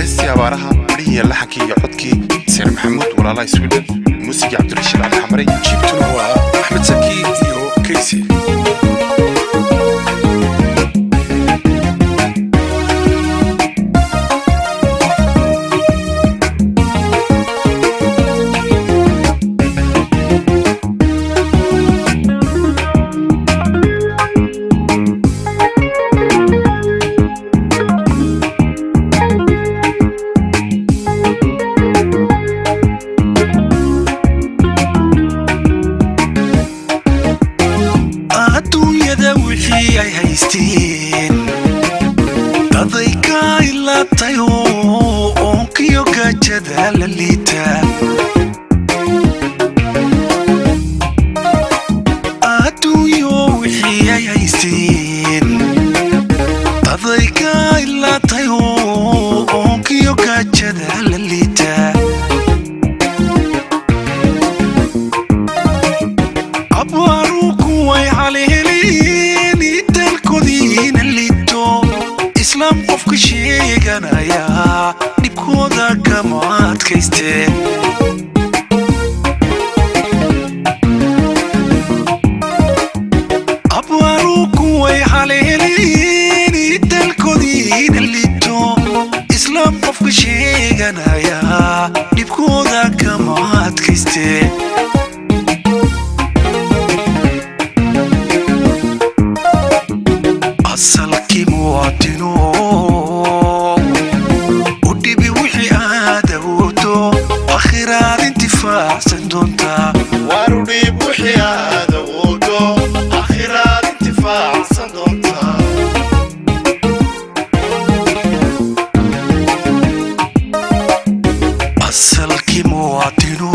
وهستي أبارها بريه اللحكي يعطكي سير محمود ولا الله يسوي الموسيقى عبد الرشيد علي الحمري جبتوا هو أحمد زكي يو كيسي dadayka ilaatayo oonkiyo gaajada la liita adduunyo wixii ay haysteen dadayka ilaatayo oonkiyo gaajada la liita abwaaruku way haliheliin idalkoodiina liito islaam qofka sheeganaya dhibkooda kama adkayste abwaaruku way haliheliin idalkoodiina liito islaam qofka sheeganaya dhibkooda kama adkayste asalkii muwaadino u dhibi wixii aad awoodo akhiraad intifaacsan doontaa waru dhib wixii aad awoodo akhiraad intifaacsan doontaa asalkii muwaadino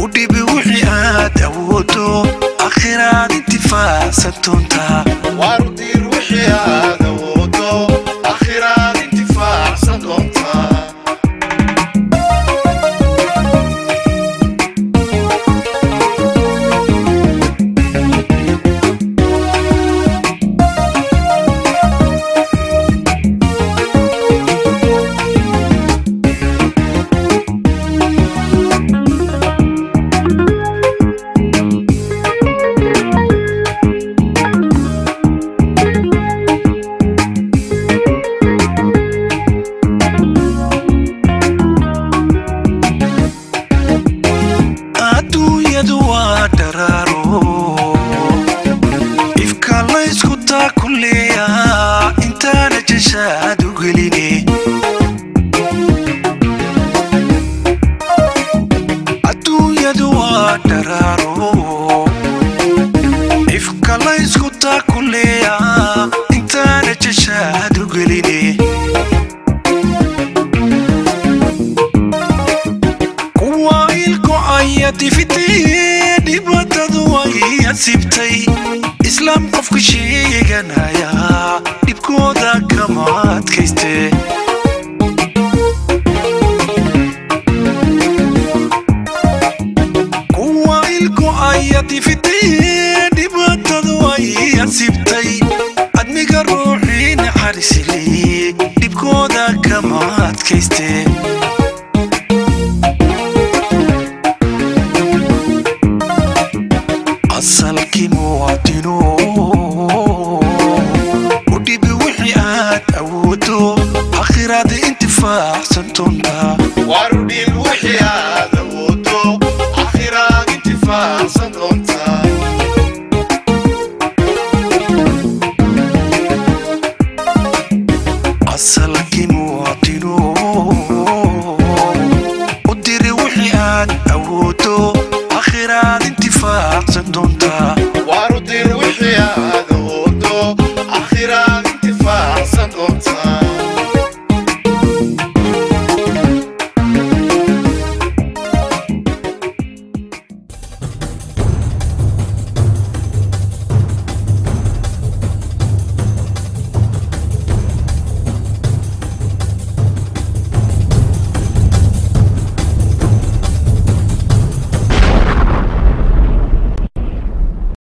u dhibi wixii aad awoodo akhiraad intifaacsan doontaa waru dhib wixii aad awoodo akhiraad intifaacsan doontaa intaana jashaad u geline adduunyadu waa dharaaro ifka laysku taakuleeya intaana jashaad u geline kuwa ilko ayatifitee dhibaatadu way asibtay islaam qofka sheeganaya dhibkooda kama adkayste kuwa ilko ayatifitee dhibaatadu way asibtay admiga ruuxii naxariisile dhibkooda kama adkayste asalkii muwaadino u dhibi wixii aad awoodo akhiraad intifaacsan doontaa waru dhib wixii aad awoodo akhiraad intifaacsan doontaa asalkii muwaadino u diri wixii aad awoodo